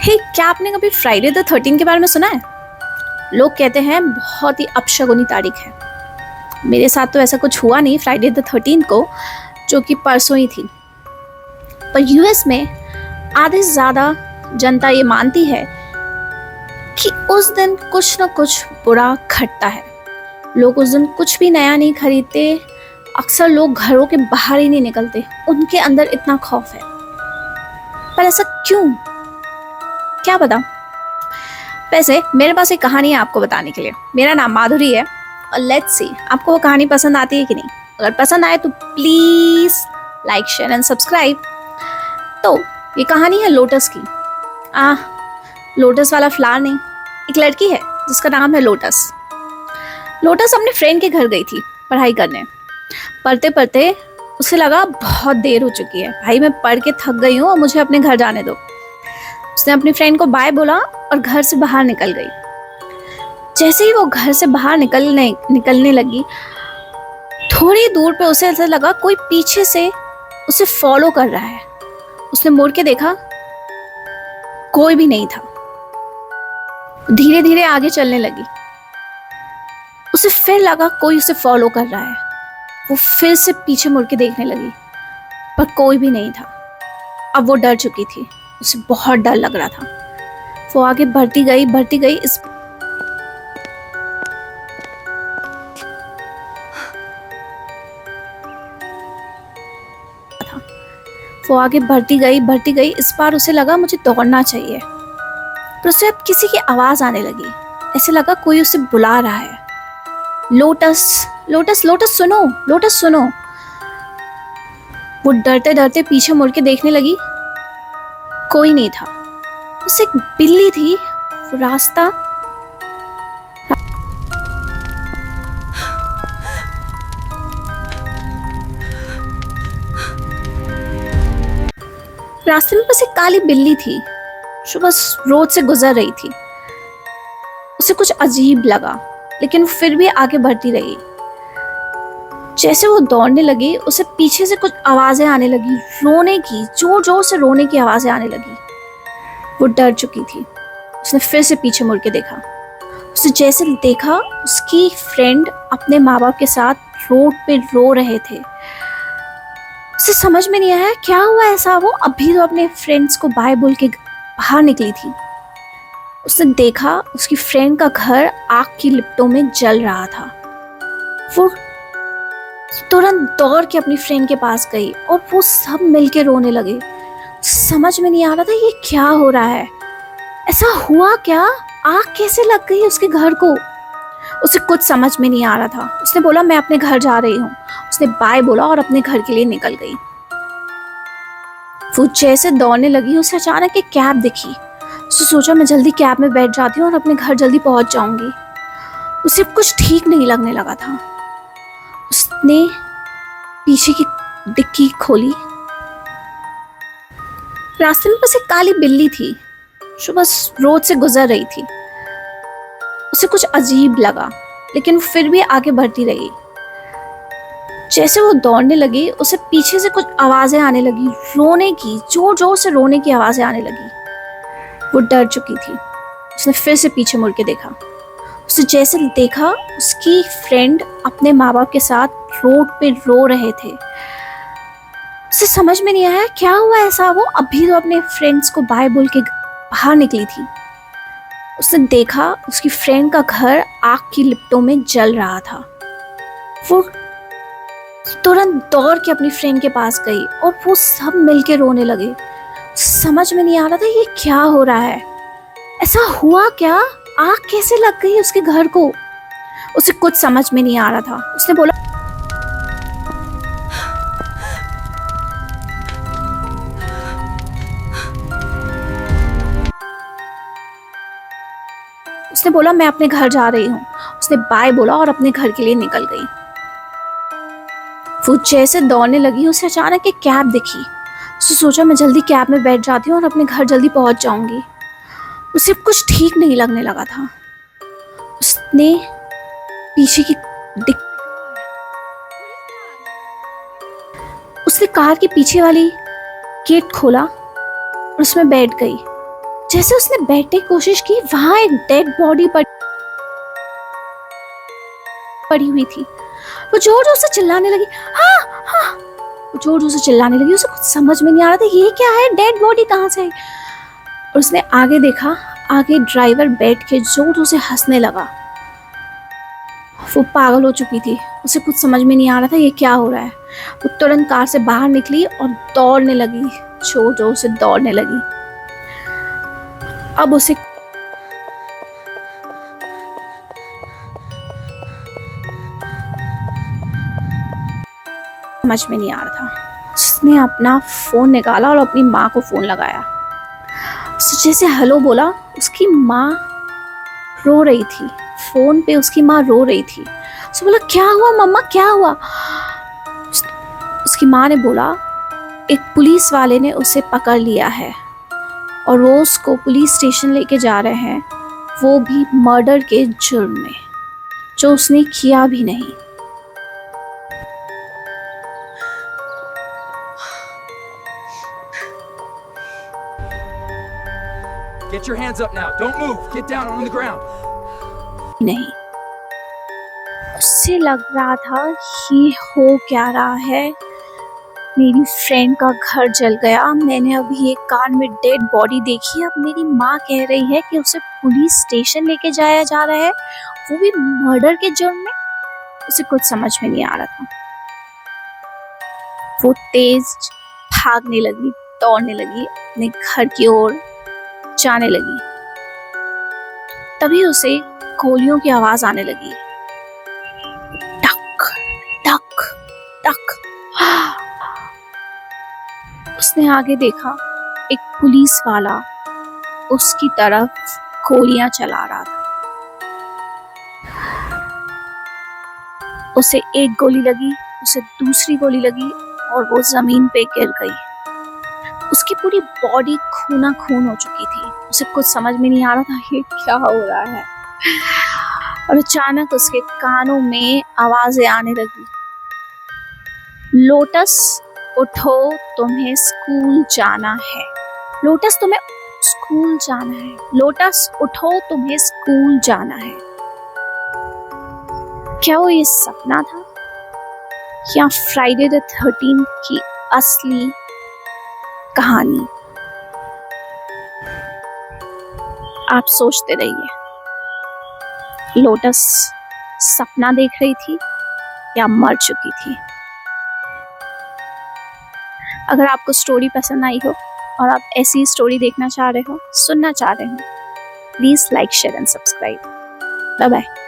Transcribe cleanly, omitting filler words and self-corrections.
हे, क्या आपने कभी फ्राइडे द 13 के बारे में सुना है? लोग कहते हैं बहुत ही अपशगुनी तारीख है। मेरे साथ तो ऐसा कुछ हुआ नहीं फ्राइडे द 13 को, जो कि परसों ही थी। पर यूएस में आधे से ज़्यादा जनता ये मानती है कि उस दिन कुछ न कुछ बुरा घटता है। लोग उस दिन कुछ भी नया नहीं खरीदते। अक्सर लोग घरों के बाहर ही नहीं निकलते, उनके अंदर इतना खौफ है। पर ऐसा क्यों, क्या पता। वैसे मेरे पास एक कहानी है आपको बताने के लिए। मेरा नाम माधुरी है और लेट्स सी आपको वो कहानी पसंद आती है कि नहीं। अगर पसंद आए तो please like, share and subscribe. तो ये कहानी है लोटस की। लोटस वाला फ्लावर नहीं, एक लड़की है जिसका नाम है लोटस। लोटस अपने फ्रेंड के घर गई थी पढ़ाई करने। पढ़ते पढ़ते उसे लगा बहुत देर हो चुकी है, भाई मैं पढ़ के थक गई हूँ और मुझे अपने घर जाने दो। उसने अपनी फ्रेंड को बाय बोला और घर से बाहर निकल गई। जैसे ही वो घर से बाहर निकलने लगी, थोड़ी दूर पे उसे ऐसा लगा कोई पीछे से उसे फॉलो कर रहा है। उसने मुड़ के देखा, कोई भी नहीं था। धीरे धीरे आगे चलने लगी। उसे फिर लगा कोई उसे फॉलो कर रहा है। वो फिर से पीछे मुड़ के देखने लगी, पर कोई भी नहीं था। अब वो डर चुकी थी, उसे बहुत डर लग रहा था। वो आगे बढ़ती गई। बढ़ती गई। इस बार उसे लगा मुझे दौड़ना चाहिए। पर उसे अब किसी की आवाज आने लगी। ऐसे लगा कोई उसे बुला रहा है, लोटस लोटस लोटस सुनो, लोटस सुनो। वो डरते डरते पीछे मुड़ के देखने लगी, कोई नहीं था। उसे एक बिल्ली थी। वो रास्ते में बस एक काली बिल्ली थी जो बस रोड से गुजर रही थी। उसे कुछ अजीब लगा, लेकिन वो फिर भी आगे बढ़ती रही। जैसे वो दौड़ने लगी, उसे पीछे से कुछ आवाजें आने लगी, रोने की, जोर जोर से रोने की आवाजें आने लगी। वो डर चुकी थी। उसने फिर से पीछे मुड़ के देखा। उसे जैसे देखा, उसकी फ्रेंड अपने माँ बाप के साथ रोड पे रो रहे थे। उसे समझ में नहीं आया क्या हुआ ऐसा। वो अभी तो अपने फ्रेंड्स को बाय बोल के बाहर निकली थी। उसने देखा उसकी फ्रेंड का घर आग की लिपटों में जल रहा था। वो तुरंत दौड़ के अपनी फ्रेंड के पास गई और वो सब मिलके रोने लगे। समझ में नहीं आ रहा था ये क्या हो रहा है, ऐसा हुआ क्या, आग कैसे लग गई उसके घर को। उसे कुछ समझ में नहीं आ रहा था। उसने बोला मैं अपने घर जा रही हूँ। उसने बाय बोला और अपने घर के लिए निकल गई। वो जैसे दौड़ने लगी, उसे अचानक एक कैब दिखी। उसने सोचा मैं जल्दी कैब में बैठ जाती हूँ और अपने घर जल्दी पहुंच जाऊंगी। उसे कुछ ठीक नहीं लगने लगा था। उसने पीछे की डिक्की खोली। रास्ते में बस एक काली बिल्ली थी जो बस रोड से गुजर रही थी। उसे कुछ अजीब लगा, लेकिन वो फिर भी आगे बढ़ती रही। जैसे वो दौड़ने लगी, उसे पीछे से कुछ आवाजें आने लगी, रोने की, जोर जोर से रोने की आवाजें आने लगी। वो डर चुकी थी। उसने फिर से पीछे मुड़ के देखा। उसे जैसे देखा, उसकी फ्रेंड अपने माँ बाप के साथ रोड पे रो रहे थे। उसे समझ में नहीं आया क्या हुआ ऐसा। वो अभी तो अपने फ्रेंड्स को बाय बोल के बाहर निकली थी। उसने देखा उसकी फ्रेंड का घर आग की लिपटों में जल रहा था। वो तुरंत दौड़ के अपनी फ्रेंड के पास गई और वो सब मिलके रोने लगे। समझ में नहीं आ रहा था ये क्या हो रहा है, ऐसा हुआ क्या, आग कैसे लग गई उसके घर को। उसे कुछ समझ में नहीं आ रहा था। उसने बोला मैं अपने घर जा रही हूँ। उसने बाय बोला और अपने घर के लिए निकल गई। वो जैसे दौड़ने लगी, उसे अचानक एक कैब दिखी। उसने सोचा मैं जल्दी कैब में बैठ जाती हूँ और अपने घर जल्दी पहुंच जाऊंगी। उसे कुछ ठीक नहीं लगने लगा था। उसने पीछे की उसने कार के पीछे वाली गेट खोला और उसमें बैठ गई। जैसे उसने बैठने की कोशिश की, वहां एक डेड बॉडी पड़ी हुई थी। वो जोर जोर से चिल्लाने लगी, हाँ हाँ, वो जोर जोर से चिल्लाने लगी। उसे कुछ समझ में नहीं आ रहा था ये क्या है, डेड बॉडी कहाँ से आई। और उसने आगे देखा, आगे ड्राइवर बैठ के जोर जोर से हंसने लगा। वो पागल हो चुकी थी, उसे कुछ समझ में नहीं आ रहा था ये क्या हो रहा है। वो तुरंत कार से बाहर निकली और दौड़ने लगी, जोर जोर से दौड़ने लगी। अब उसे समझ में नहीं आ रहा था। उसने अपना फोन निकाला और अपनी माँ को फोन लगाया। उसने जैसे हेलो बोला, उसकी माँ रो रही थी। फोन पे उसकी माँ रो रही थी। उसने बोला, क्या हुआ मम्मा, क्या हुआ। उसकी माँ ने बोला, एक पुलिस वाले ने उसे पकड़ लिया है और वो उसको पुलिस स्टेशन लेके जा रहे हैं, वो भी मर्डर के जुर्म में, जो उसने किया भी नहीं। Get your hands up now. Don't move. Get down on the ground. नहीं, उससे लग रहा था ये हो क्या रहा है। मेरी फ्रेंड का घर जल गया, मैंने अभी एक कार में डेड बॉडी देखी, अब मेरी माँ कह रही है कि उसे पुलिस स्टेशन लेके जाया जा रहा है, वो भी मर्डर के जुर्म में। उसे कुछ समझ में नहीं आ रहा था। वो तेज भागने लगी, दौड़ने लगी, अपने घर की ओर जाने लगी। तभी उसे गोलियों की आवाज आने लगी, टक टक टक। उसने आगे देखा, एक पुलिस वाला उसकी तरफ गोलियां चला रहा था। उसे एक गोली लगी, उसे दूसरी गोली लगी और वो जमीन पे गिर गई। उसकी पूरी बॉडी खूना खून हो चुकी थी। उसे कुछ समझ में नहीं आ रहा था ये क्या हो रहा है। और अचानक उसके कानों में आवाजें आने लगी, लोटस उठो, तुम्हें स्कूल जाना है। लोटस, तुम्हें स्कूल जाना है। लोटस उठो, तुम्हें स्कूल जाना है। क्या वो ये सपना था या फ्राइडे द 13th की असली कहानी? आप सोचते रहिए, लोटस सपना देख रही थी या मर चुकी थी। अगर आपको स्टोरी पसंद आई हो और आप ऐसी स्टोरी देखना चाह रहे हो, सुनना चाह रहे हो, please like, share and subscribe. Bye bye.